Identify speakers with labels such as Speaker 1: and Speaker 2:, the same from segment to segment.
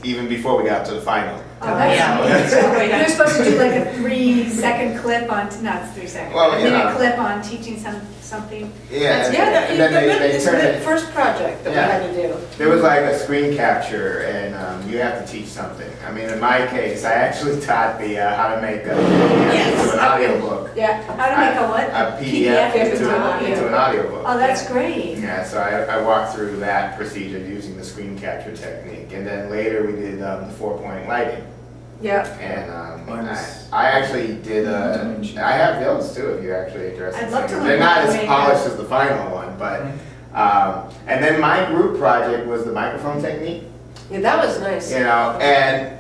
Speaker 1: even before we got to the final.
Speaker 2: Oh, that's neat. You're supposed to do like a 3-second clip on, not 3 seconds,
Speaker 1: Well,
Speaker 2: a
Speaker 1: you
Speaker 2: minute
Speaker 1: know.
Speaker 2: clip on teaching something.
Speaker 1: Yeah,
Speaker 3: Yeah,
Speaker 1: and then they
Speaker 3: it's
Speaker 1: turn
Speaker 3: the
Speaker 1: it.
Speaker 3: first project that we had to do.
Speaker 1: There was like a screen capture, and you have to teach something. I mean, in my case, I actually taught the how to make a PDF into an audiobook.
Speaker 2: Yeah, how to make a what?
Speaker 1: A PDF into an
Speaker 2: audio.
Speaker 1: audiobook.
Speaker 2: Oh, that's great.
Speaker 1: Yeah, so I walked through that procedure using the screen capture technique, and then later we did the 4-point lighting.
Speaker 2: Yeah.
Speaker 1: And I actually did. I have those too, if you're actually interested.
Speaker 2: I'd love to learn
Speaker 1: They're not
Speaker 2: how to
Speaker 1: as
Speaker 2: make
Speaker 1: polished as the final one, but. And then my group project was the microphone technique.
Speaker 3: Yeah, that was nice.
Speaker 1: You know, and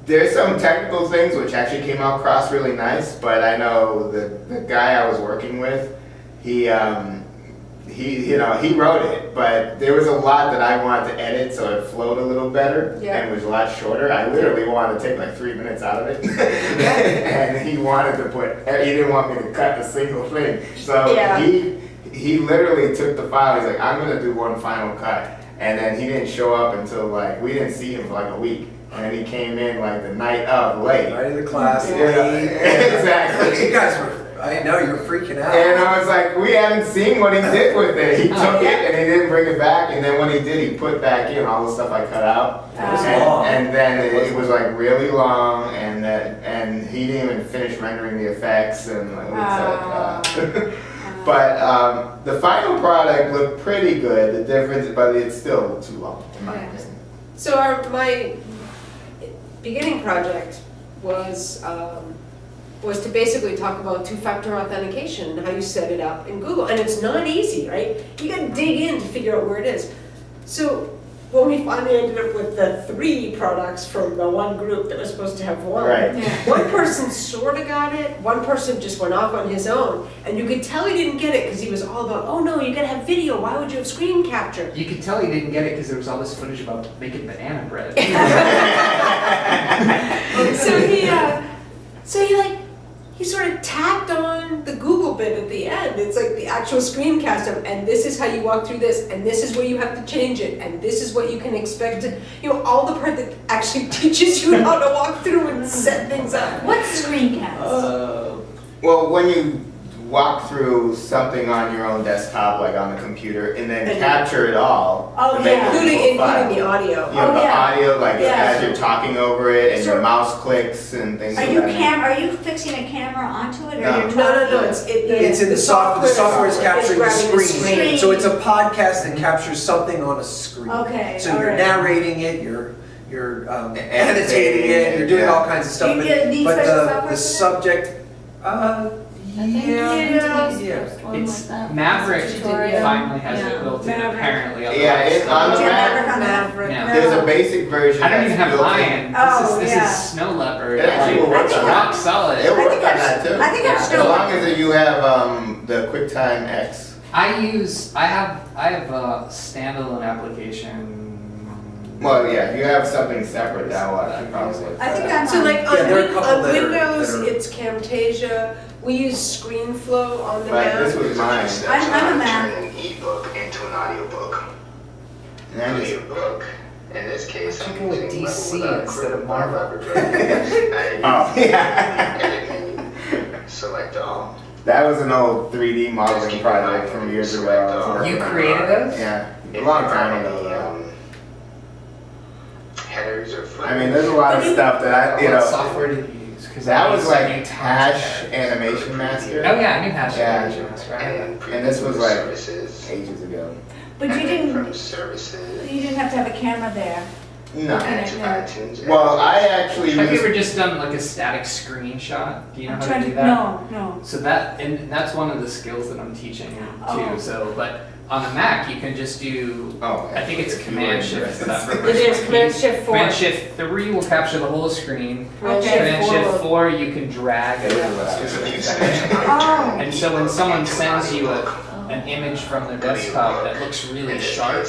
Speaker 1: there's some technical things which actually came out across really nice. But I know the guy I was working with, he wrote it, but there was a lot that I wanted to edit so it flowed a little better and was a lot shorter. I literally wanted to take like 3 minutes out of it. And he wanted to he didn't want me to cut a single thing. So he literally took the file, he's like, I'm gonna do one final cut. And then he didn't show up until like, we didn't see him for like a week. And then he came in like the night of late.
Speaker 4: Night of the class.
Speaker 1: Exactly.
Speaker 4: You guys were, I know, you were freaking out.
Speaker 1: And I was like, we haven't seen what he did with it. He took it and he didn't bring it back. And then when he did, he put back in all the stuff I cut out. And then it was like really long, and he didn't even finish rendering the effects. And it was but the final product looked pretty good. The difference, but it's still too long in my opinion.
Speaker 3: So my beginning project was to basically talk about two-factor authentication and how you set it up in Google. And it's not easy, right? You gotta dig in to figure out where it is. So when we finally ended up with the 3 products from the one group that was supposed to have one, one person sort of got it, one person just went off on his own, and you could tell he didn't get it because he was all about, oh no, you gotta have video, why would you have screen capture?
Speaker 5: You could tell he didn't get it because there was all this footage about making banana bread.
Speaker 3: He sort of tacked on the Google bit at the end. It's like the actual screencast of, and this is how you walk through this, and this is where you have to change it, and this is what you can expect to, all the part that actually teaches you how to walk through and set things up.
Speaker 2: What's screencast?
Speaker 1: Well, when you walk through something on your own desktop, like on the computer, and then capture it all.
Speaker 2: Oh,
Speaker 1: and make
Speaker 2: yeah.
Speaker 1: it into a
Speaker 3: Including
Speaker 1: file.
Speaker 3: the audio.
Speaker 1: You know, the audio, like as you're talking over it, and your
Speaker 2: So-
Speaker 1: mouse clicks and things like that.
Speaker 2: Are you fixing a camera onto it, or
Speaker 1: No.
Speaker 2: you're talking?
Speaker 3: No,
Speaker 4: It's in the software. The software is capturing the
Speaker 3: grabbing
Speaker 4: screen. So it's a podcast that captures something on a screen.
Speaker 2: Okay,
Speaker 4: So
Speaker 2: all
Speaker 4: you're
Speaker 2: right.
Speaker 4: narrating it, you're annotating it, you're doing all kinds of stuff.
Speaker 2: Do you need
Speaker 4: But
Speaker 2: special software
Speaker 4: the
Speaker 2: for that?
Speaker 4: subject,
Speaker 5: It's Maverick finally has it built in
Speaker 2: Maverick.
Speaker 5: apparently.
Speaker 1: Yeah, it's on the
Speaker 2: Is it
Speaker 1: Mac.
Speaker 2: Maverick on that?
Speaker 3: Maverick.
Speaker 5: No.
Speaker 1: There's a basic version.
Speaker 5: I don't even
Speaker 1: that's
Speaker 5: have
Speaker 1: built in.
Speaker 5: Lion.
Speaker 2: Oh,
Speaker 5: This
Speaker 2: yeah.
Speaker 5: is Snow Leopard.
Speaker 1: It actually will work on
Speaker 5: rock
Speaker 1: that.
Speaker 5: solid.
Speaker 1: It'll work on
Speaker 2: I've-
Speaker 1: that too.
Speaker 2: I think I've
Speaker 1: As
Speaker 2: still-
Speaker 1: long as you have the QuickTime X.
Speaker 5: I have a standalone application.
Speaker 1: Well, yeah, if you have something separate, that will actually probably work.
Speaker 2: I think I'm
Speaker 3: So like
Speaker 4: Yeah, there are a couple
Speaker 3: on
Speaker 4: that are-
Speaker 3: Windows,
Speaker 4: that are-
Speaker 3: it's Camtasia. We use ScreenFlow on the
Speaker 1: But
Speaker 3: Mac.
Speaker 1: this was mine.
Speaker 2: I'm a Mac.
Speaker 6: Turn an ebook into an audiobook.
Speaker 1: And I just-
Speaker 6: Audiobook. In this case,
Speaker 5: I'm
Speaker 6: I'm
Speaker 5: going with
Speaker 6: using
Speaker 5: DC
Speaker 6: Level
Speaker 5: instead of
Speaker 6: Without
Speaker 5: Marvel.
Speaker 1: Oh, yeah.
Speaker 6: Edit menu. Select all.
Speaker 1: That was an old 3D modeling project from years ago. I was working
Speaker 5: You
Speaker 1: on.
Speaker 5: created those?
Speaker 1: Yeah, a
Speaker 6: If
Speaker 1: long
Speaker 6: there
Speaker 1: time
Speaker 6: are
Speaker 1: ago.
Speaker 6: any,
Speaker 1: though.
Speaker 6: headers or footers.
Speaker 1: I mean, there's a lot of stuff that
Speaker 5: What software did you use? Because
Speaker 1: That was like Hash Animation Master.
Speaker 5: Oh yeah, I knew Hash
Speaker 1: Yeah.
Speaker 5: Animation Master. I had that.
Speaker 1: And this was like
Speaker 6: services.
Speaker 1: ages ago.
Speaker 2: But you
Speaker 6: And
Speaker 2: didn't
Speaker 6: from services.
Speaker 2: have to have a camera there.
Speaker 1: No.
Speaker 6: Add to
Speaker 2: no.
Speaker 6: iTunes.
Speaker 1: Well, I actually
Speaker 5: Have you
Speaker 1: used.
Speaker 5: ever just done like a static screenshot? Do you know
Speaker 2: I'm
Speaker 5: how
Speaker 2: trying
Speaker 5: to do
Speaker 2: to,
Speaker 5: that?
Speaker 2: no.
Speaker 5: So that's one of the skills that I'm teaching too.
Speaker 2: Oh.
Speaker 5: So, but on the Mac you can just do.
Speaker 1: Oh,
Speaker 5: I think it's
Speaker 1: if you
Speaker 5: Command
Speaker 1: were
Speaker 5: Shift for
Speaker 1: interested.
Speaker 5: that.
Speaker 3: It is Command Shift 4.
Speaker 5: Command Shift 3 will capture the whole screen.
Speaker 2: Okay.
Speaker 5: Command Shift 4 you can drag it
Speaker 1: Yeah.
Speaker 5: a specific section.
Speaker 2: Oh.
Speaker 5: And so when someone sends you an image from their desktop that looks really sharp,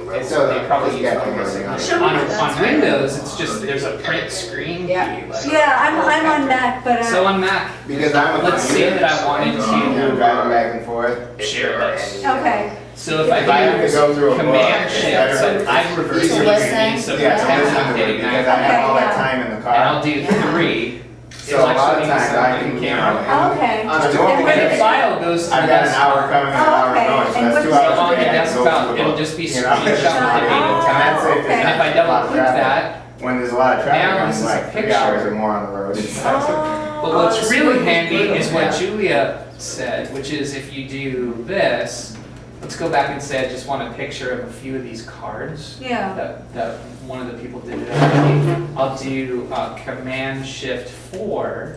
Speaker 1: It's so
Speaker 5: they probably use
Speaker 1: getting
Speaker 5: almost
Speaker 1: everything on
Speaker 2: Show me
Speaker 5: on Windows, it's just there's a print screen
Speaker 3: Yeah.
Speaker 5: key. Like,
Speaker 2: Yeah, I'm on Mac, but
Speaker 5: So on Mac,
Speaker 1: Because I'm a
Speaker 5: let's say that I wanted
Speaker 1: you know,
Speaker 5: to
Speaker 1: driving back and forth.
Speaker 5: share this.
Speaker 2: Okay.
Speaker 5: So if I
Speaker 1: have to
Speaker 5: use
Speaker 1: go through a book,
Speaker 5: command
Speaker 1: it's
Speaker 5: shift,
Speaker 1: better
Speaker 5: so I reverse
Speaker 7: To
Speaker 5: the
Speaker 7: listen.
Speaker 5: key, so
Speaker 1: Yeah, to
Speaker 5: pretend
Speaker 1: listen
Speaker 5: I'm
Speaker 1: to it,
Speaker 5: hitting
Speaker 1: because
Speaker 5: that.
Speaker 1: I have all that
Speaker 2: Okay,
Speaker 1: time in the car.
Speaker 5: And I'll do 3.
Speaker 1: So a lot of times I can, you know,
Speaker 2: Okay.
Speaker 1: on a
Speaker 2: And
Speaker 1: normal
Speaker 2: where
Speaker 5: And
Speaker 2: did
Speaker 5: the
Speaker 2: it-
Speaker 5: file goes to the
Speaker 1: I've got an hour
Speaker 5: desktop.
Speaker 1: coming and an hour
Speaker 2: Okay,
Speaker 1: going, so
Speaker 2: and
Speaker 1: that's
Speaker 2: what
Speaker 1: 2
Speaker 2: does
Speaker 1: hours.
Speaker 2: it
Speaker 5: On the
Speaker 1: to get to go
Speaker 5: desktop,
Speaker 1: through the
Speaker 5: it'll
Speaker 1: book.
Speaker 5: just be
Speaker 1: You know?
Speaker 5: screenshot of the date and
Speaker 1: And
Speaker 5: time.
Speaker 1: that's if
Speaker 2: Okay.
Speaker 5: And if I
Speaker 1: there's a
Speaker 5: double
Speaker 1: lot of
Speaker 5: click
Speaker 1: traffic.
Speaker 5: that,
Speaker 1: When there's a lot of traffic,
Speaker 5: Now
Speaker 1: it's
Speaker 5: this is a
Speaker 1: like 3
Speaker 5: picture.
Speaker 1: hours or more on the road. It's
Speaker 5: but what's
Speaker 3: that's
Speaker 5: really
Speaker 3: really
Speaker 5: handy
Speaker 3: good.
Speaker 5: is what
Speaker 1: Yeah.
Speaker 5: Julia said, which is if you do this, let's go back and say I just want a picture of a few of these cards
Speaker 2: Yeah.
Speaker 5: that one of the people did it already. I'll do Command Shift 4,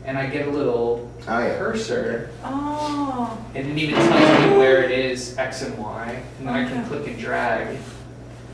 Speaker 5: and I get a little
Speaker 1: Oh, yeah.
Speaker 5: cursor,
Speaker 2: Oh,
Speaker 5: and it even tells me where it is X and Y, and then I can
Speaker 2: Okay.
Speaker 5: click and drag.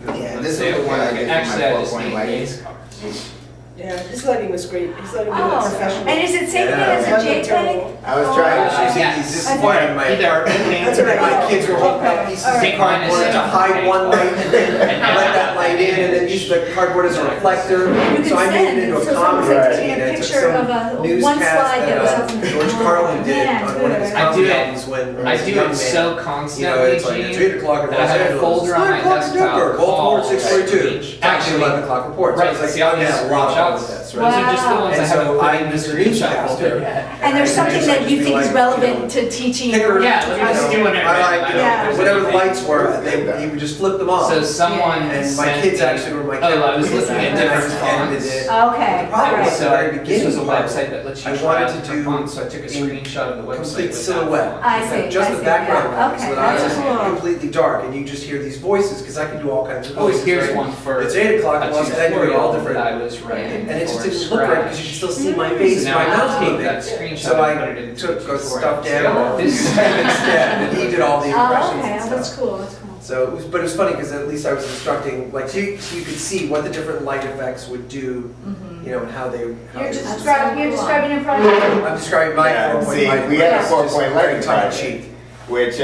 Speaker 1: Yeah,
Speaker 5: Let's
Speaker 1: this
Speaker 5: say
Speaker 1: is the one I did for
Speaker 5: Actually,
Speaker 1: my
Speaker 5: I just
Speaker 1: 4-point
Speaker 5: need
Speaker 1: lighting.
Speaker 5: base cards.
Speaker 3: Yeah, his lighting was great. His lighting was
Speaker 2: oh,
Speaker 3: professional.
Speaker 2: and is it saving it
Speaker 4: Yeah.
Speaker 2: as a JPEG?
Speaker 1: I was trying to,
Speaker 5: Yeah.
Speaker 4: This is
Speaker 2: I
Speaker 4: why
Speaker 2: think-
Speaker 4: my
Speaker 5: Either
Speaker 4: apartment, my kids were holding up pieces of
Speaker 5: Take mine
Speaker 4: cardboard
Speaker 5: as
Speaker 4: to
Speaker 5: a-
Speaker 4: hide one light and then
Speaker 5: And now
Speaker 4: let that light in and then use the cardboard as a reflector.
Speaker 2: You can
Speaker 4: So I made
Speaker 2: send,
Speaker 4: it into a
Speaker 2: so someone's
Speaker 4: comic
Speaker 2: like
Speaker 1: Right.
Speaker 2: taking
Speaker 4: and
Speaker 2: a
Speaker 4: I took
Speaker 2: picture
Speaker 4: some
Speaker 2: of a, one
Speaker 4: newscast
Speaker 2: slide that was
Speaker 4: that
Speaker 2: up in the
Speaker 4: George Carlin did
Speaker 2: Yeah,
Speaker 4: on one of his
Speaker 2: good.
Speaker 5: I do it-
Speaker 4: albums when
Speaker 5: I
Speaker 4: he was a
Speaker 5: do
Speaker 4: young
Speaker 5: it
Speaker 4: man.
Speaker 5: so
Speaker 4: You know,
Speaker 5: constantly,
Speaker 4: it's like it's
Speaker 5: Gene,
Speaker 4: 8 o'clock in
Speaker 5: that I
Speaker 4: Los
Speaker 5: have a
Speaker 4: Angeles.
Speaker 5: folder on
Speaker 4: 9
Speaker 5: my
Speaker 4: o'clock in
Speaker 5: desktop
Speaker 4: Denver, Baltimore
Speaker 5: called
Speaker 4: 642.
Speaker 5: Screenshots.
Speaker 4: Actually 11 o'clock reports.
Speaker 5: Right,
Speaker 4: I was like,
Speaker 5: see all
Speaker 4: oh
Speaker 5: these
Speaker 4: yeah, a lot of
Speaker 5: screenshots?
Speaker 4: that's
Speaker 5: Those
Speaker 4: right.
Speaker 5: are just the ones
Speaker 4: And
Speaker 5: I
Speaker 4: so
Speaker 5: haven't put
Speaker 4: I
Speaker 5: in the
Speaker 4: was a
Speaker 5: screenshot
Speaker 4: newscaster.
Speaker 5: folder yet.
Speaker 2: And there's something
Speaker 4: just
Speaker 2: that
Speaker 4: like
Speaker 2: you
Speaker 4: be
Speaker 2: think is
Speaker 4: like,
Speaker 2: relevant
Speaker 4: you know,
Speaker 2: to teaching.
Speaker 4: picker-
Speaker 2: or-
Speaker 5: Yeah, let me just do whatever.
Speaker 4: I like, you know,
Speaker 2: Yeah.
Speaker 4: whatever the lights were, you would just flip them on.
Speaker 5: So someone
Speaker 4: And my
Speaker 5: sent
Speaker 4: kids
Speaker 5: me-
Speaker 4: actually were my
Speaker 5: Oh, I was looking at
Speaker 4: and then I
Speaker 5: different
Speaker 4: just edited
Speaker 5: fonts.
Speaker 4: it.
Speaker 2: Okay,
Speaker 4: The problem
Speaker 2: alright.
Speaker 4: was
Speaker 5: So
Speaker 4: the very
Speaker 5: this
Speaker 4: beginning
Speaker 5: was a
Speaker 4: part,
Speaker 5: website that lets you
Speaker 4: I
Speaker 5: try
Speaker 4: wanted
Speaker 5: out
Speaker 4: to
Speaker 5: different
Speaker 4: do
Speaker 5: fonts, so I took a screenshot of the website
Speaker 4: complete
Speaker 5: with
Speaker 4: silhouette.
Speaker 2: I see,
Speaker 4: Just
Speaker 2: I
Speaker 4: the
Speaker 2: see,
Speaker 4: background
Speaker 2: yeah.
Speaker 4: lighting, so
Speaker 2: Okay,
Speaker 4: that I was
Speaker 2: that's cool.
Speaker 4: completely dark, and you just hear these voices, because I can do all kinds of
Speaker 5: Oh,
Speaker 4: voices,
Speaker 5: here's
Speaker 4: right?
Speaker 5: one for
Speaker 4: It's 8 o'clock,
Speaker 5: a
Speaker 4: and I do it
Speaker 5: tutorial
Speaker 4: all
Speaker 5: that
Speaker 4: different.
Speaker 5: I was writing
Speaker 4: And it just
Speaker 5: for
Speaker 4: didn't look right, because you can still see my face,
Speaker 5: So
Speaker 4: and
Speaker 5: now
Speaker 4: my mouth
Speaker 5: I'll take
Speaker 4: moving.
Speaker 5: that screenshot
Speaker 4: So
Speaker 5: and put it
Speaker 4: I
Speaker 5: into
Speaker 4: took
Speaker 5: tutorial.
Speaker 4: stuff
Speaker 5: So
Speaker 4: down,
Speaker 5: this
Speaker 4: instead, and he did all the
Speaker 2: Oh,
Speaker 4: impressions
Speaker 2: okay,
Speaker 4: and
Speaker 2: oh,
Speaker 4: stuff.
Speaker 2: that's cool, that's cool.
Speaker 4: So, but it was funny because at least I was instructing, like, so you could see what the different light effects would do, you know, and how they. How
Speaker 2: You're
Speaker 4: they-
Speaker 2: describing your project?
Speaker 4: I'm describing my
Speaker 1: yeah,
Speaker 4: 4-point
Speaker 1: see,
Speaker 4: lighting.
Speaker 1: we had a
Speaker 4: It's
Speaker 1: 4-point
Speaker 4: just
Speaker 1: lighting
Speaker 4: tongue in
Speaker 1: project,
Speaker 4: cheek.
Speaker 1: which,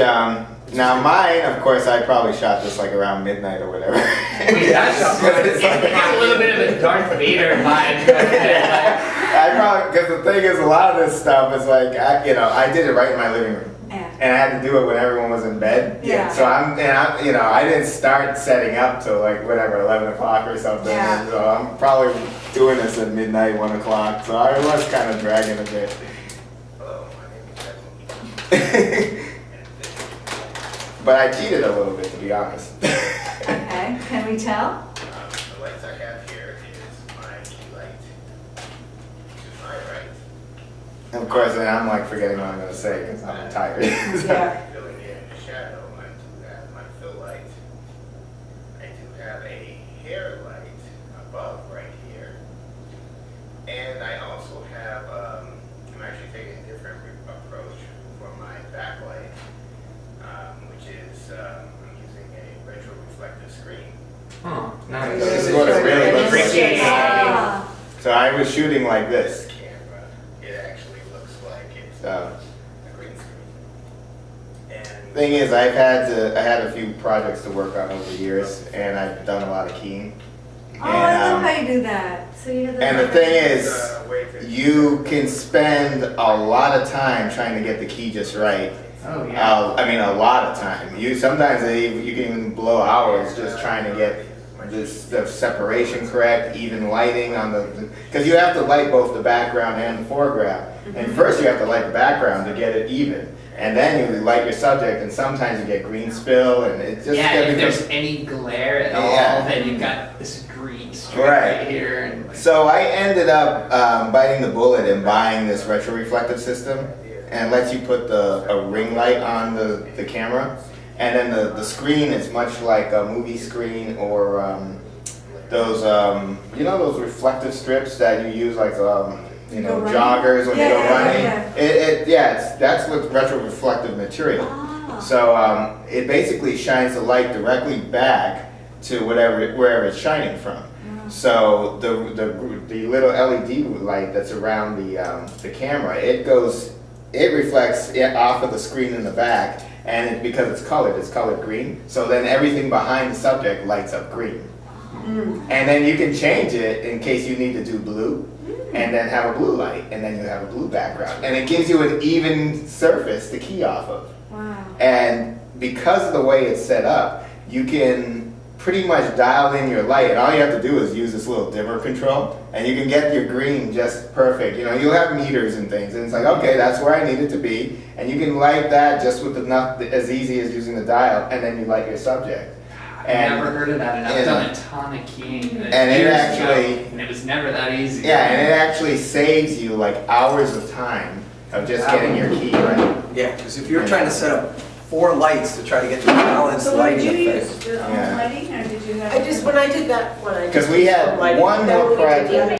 Speaker 1: now mine, of course, I probably shot this like around midnight or whatever.
Speaker 5: That's
Speaker 1: It's like-
Speaker 5: a little bit of a Darth Vader vibe.
Speaker 1: I probably, because the thing is, a lot of this stuff is like, I did it right in my living room.
Speaker 2: Yeah.
Speaker 1: And I had to do it when everyone was in bed.
Speaker 2: Yeah.
Speaker 1: So I didn't start setting up till like whatever, 11 o'clock or something.
Speaker 2: Yeah.
Speaker 1: And so I'm probably doing this at midnight, 1 o'clock. So I was kind of dragging a bit.
Speaker 6: Hello, my name is Edmund.
Speaker 1: But I cheated a little bit, to be honest.
Speaker 2: Okay, can we tell?
Speaker 6: The lights I have here is my key light to my right.
Speaker 1: Of course, then I'm like forgetting what I'm going to say because I'm tired.
Speaker 2: Yeah.
Speaker 6: Filling in the shadow, I do have my fill light. I do have a hair light above right here. And I also have, I'm actually taking a different approach for my backlight, which is, I'm using a retroreflective screen.
Speaker 5: Oh, nice.
Speaker 1: This is what it really looks like.
Speaker 2: Ah,
Speaker 1: So I was shooting like
Speaker 6: This
Speaker 1: this.
Speaker 6: camera, it actually looks like it's
Speaker 1: So
Speaker 6: a green screen. And
Speaker 1: thing is, I had a few projects to work on over the years, and I've done a lot of keying.
Speaker 2: Oh, I love
Speaker 1: And,
Speaker 2: how you do that. So you have the.
Speaker 1: and the thing is,
Speaker 6: it's a way to-
Speaker 1: you can spend a lot of time trying to get the key just right.
Speaker 5: Oh, yeah.
Speaker 1: I mean, a lot of time. Sometimes you can even blow hours just trying to get the separation correct, even lighting on because you have to light both the background and the foreground. And first you have to light the background to get it even, and then you light your subject. And sometimes you get green spill, and it just
Speaker 5: Yeah, if
Speaker 1: becomes-
Speaker 5: there's any glare at all,
Speaker 1: Yeah.
Speaker 5: then you've got this green strip
Speaker 1: Right.
Speaker 5: right here. And like,
Speaker 1: So I ended up biting the bullet and buying this retroreflective system, and it lets you put a ring light on the camera, and then the screen is much like a movie screen or those those reflective strips that you use like
Speaker 2: Go running?
Speaker 1: joggers when you go
Speaker 2: Yeah,
Speaker 1: running. That's with retroreflective material.
Speaker 2: Ah.
Speaker 1: So it basically shines the light directly back to wherever it's shining from. So the little LED light that's around the camera, it reflects it off of the screen in the back, and because it's colored green. So then everything behind the subject lights up green. And then you can change it in case you need to do blue, and then have a blue light, and then you have a blue background, and it gives you an even surface to key off of.
Speaker 2: Wow.
Speaker 1: And because of the way it's set up, you can pretty much dial in your light, and all you have to do is use this little dimmer control, and you can get your green just perfect. You know, you'll have meters and things, and it's like, okay, that's where I need it to be, and you can light that just with enough, as easy as using the dial, and then you light your subject.
Speaker 5: I've
Speaker 1: And-
Speaker 5: never heard of that, and I've done a ton of keying.
Speaker 1: And it
Speaker 5: years
Speaker 1: actually-
Speaker 5: ago, and it was never that easy.
Speaker 1: Yeah, and it actually saves you like hours of time of just getting your key right.
Speaker 4: Yeah, because if you're trying to set up 4 lights to try to get the balanced
Speaker 2: So what did
Speaker 4: lighting
Speaker 2: you
Speaker 4: effect.
Speaker 2: use, your own
Speaker 1: Yeah.
Speaker 2: lighting, or did you have?
Speaker 3: I just, when I did that, when I.
Speaker 1: Because we had
Speaker 3: lighting,
Speaker 1: one
Speaker 3: that
Speaker 1: more
Speaker 3: we did the
Speaker 1: project.
Speaker 3: other